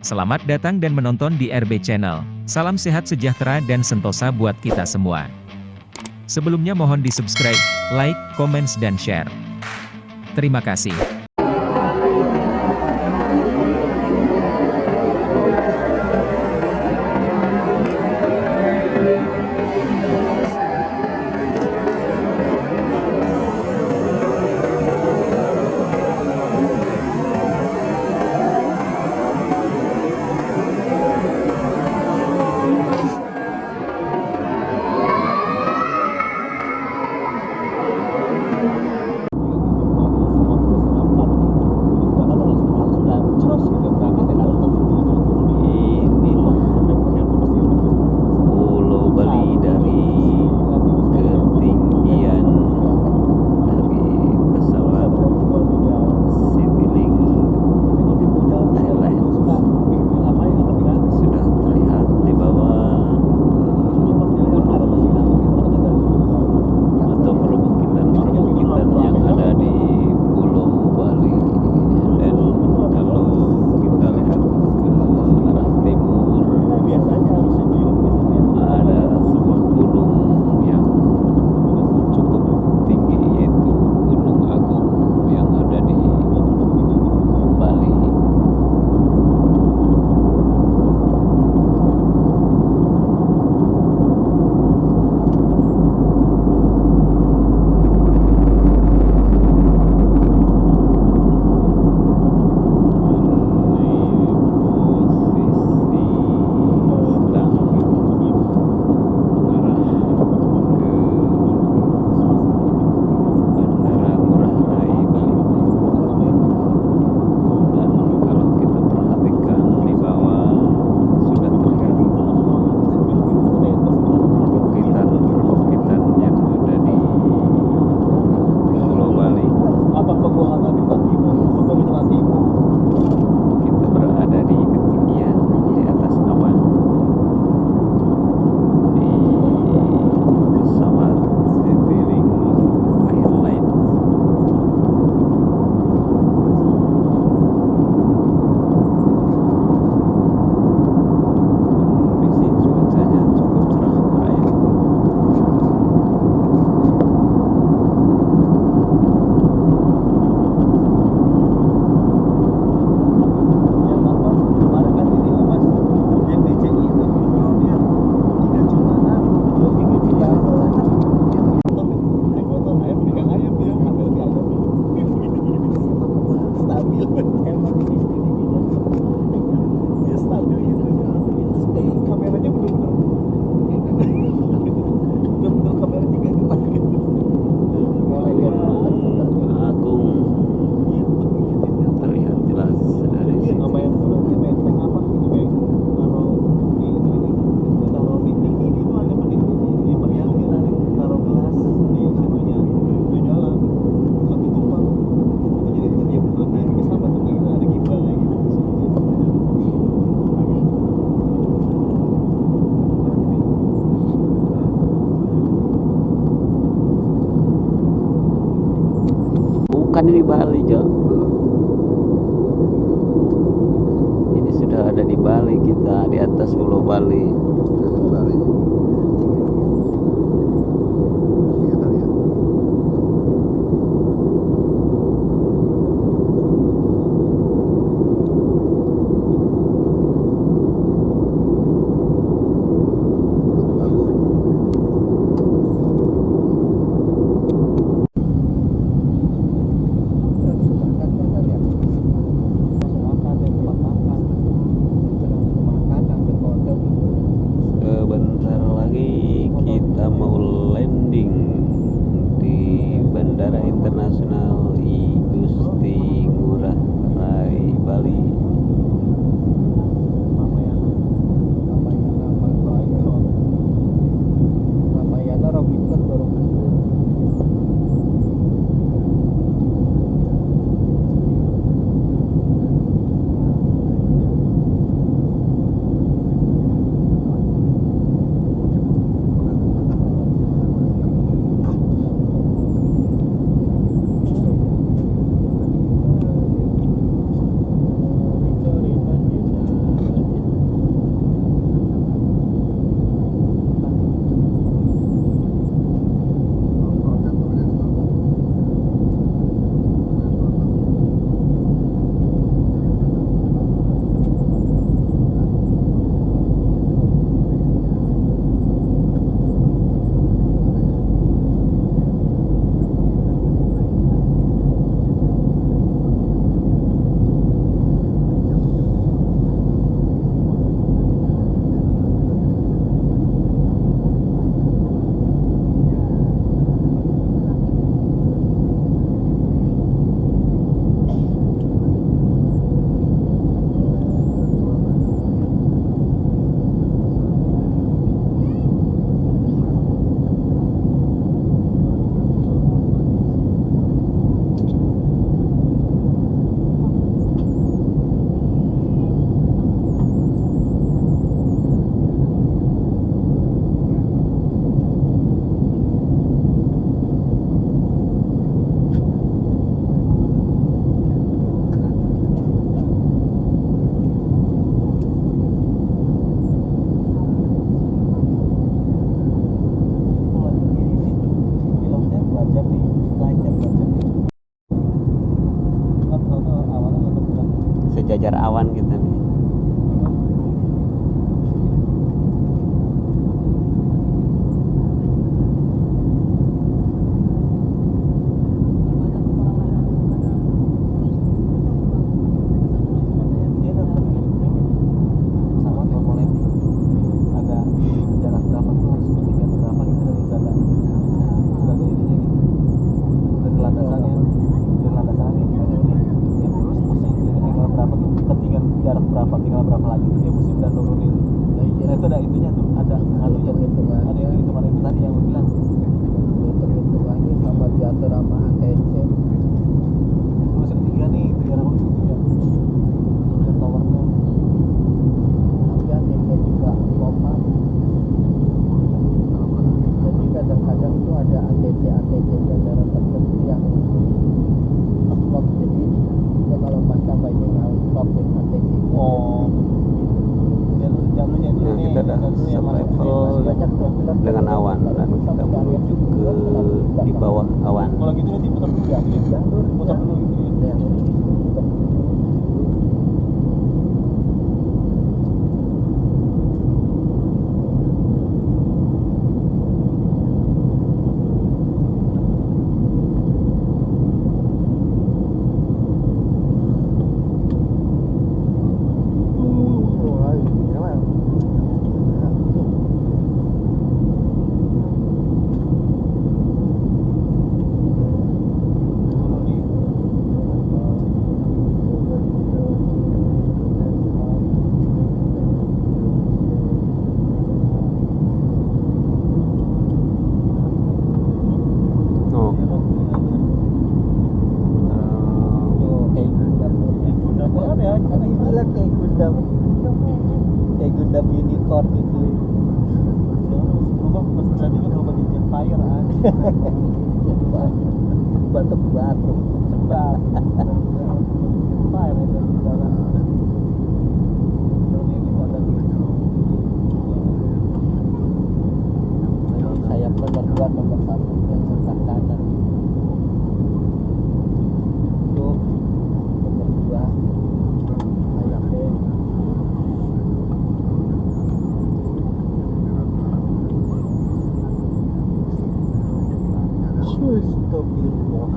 Selamat datang dan menonton di RB Channel. Salam sehat sejahtera dan sentosa buat kita semua. Sebelumnya mohon di-subscribe, like, comments dan share. Terima kasih. Bukan di Bali, Jo. Ini sudah ada di Bali, kita di atas Pulau Bali. Bali. Bentar ngejar awan kita nih. Tinggal berapa lagi dia mesti udah nurunin. Nah, itu ada itunya tuh, ada hitungan, ada yang hitungan itu tadi yang lu bilang. Hitungannya sama diatur sama ATC. Masih ketiga nih, 300 ya. Towernya. Tapi ATC juga kompak. Jadi kadang-kadang tuh ada ATC bandara tertentu yang stop, jadi itu kalau maskapainya nggak stop ATC. Oh, jalurnya itu Nah, kita udah level dengan awan dan kita menuju ke di bawah awan. Kalau gitu nanti putar dulu ya, putar dulu gitu ya. Kayak Gundam Unicorn gitu. Berubah berarti kan berubah jadi Jetfire aja. Batuk-batuk. Jetfire itu udara. Sayapnya berbuat nomor 1 yang sebelah kanan. Itu nomor 2. Sayapnya Astagfirullah.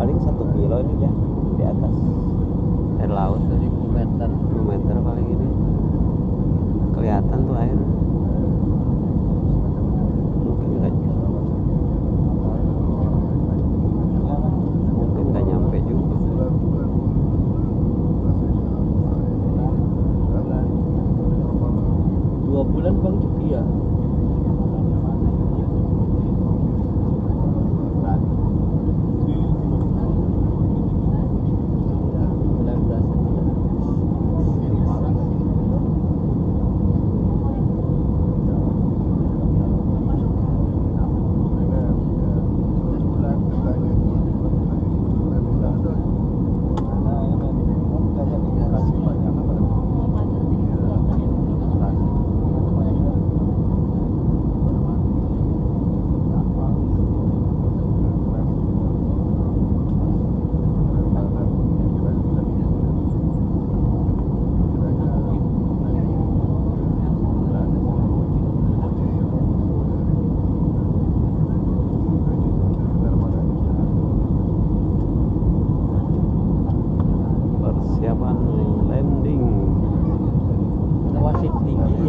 Paling 1 kilo ini ya di atas air laut. 1000 meter. 10 meter paling ini kelihatan tuh air. Mungkin enggak.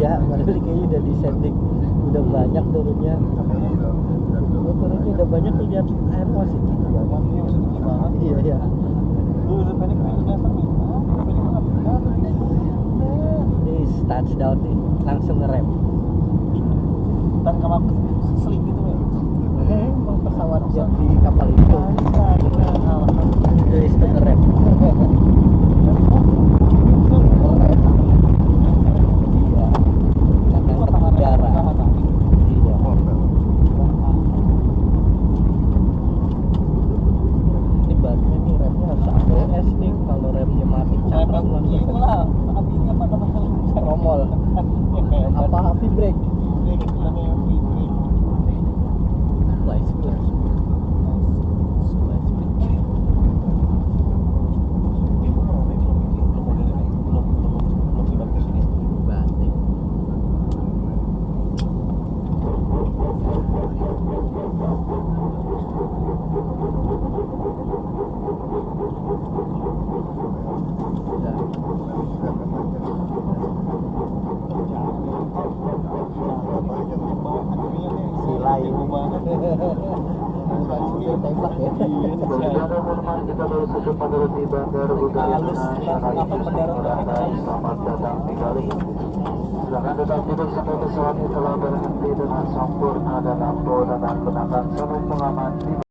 Iya, balik kayaknya udah disetting, udah banyak turunnya. Ya, turunnya udah banyak tuh, lihat air masih tinggi banget. Masih tinggi banget. Iya iya. Lu udah pendek level nih. Pendek banget. Ini touchdown nih, langsung ngerem. Dan kalau seling gitu ya. Emang pesawat yang di kapal itu. Jadi itu ngerem. Iya. Kadang ke udara. Iya. Ini barunya nih remnya harus ABS nih, kalau remnya mati cakram langsung Ini lah, tapi ini apa namanya? romol. Apa happy brake? Fly split. Batik. Silai Sudah tembak ya. halus apa pendarat Selamat datang di Bali. Silakan tetap duduk sampai pesawat ini telah berhenti dengan sempurna dan aman dan gunakan sabuk pengaman di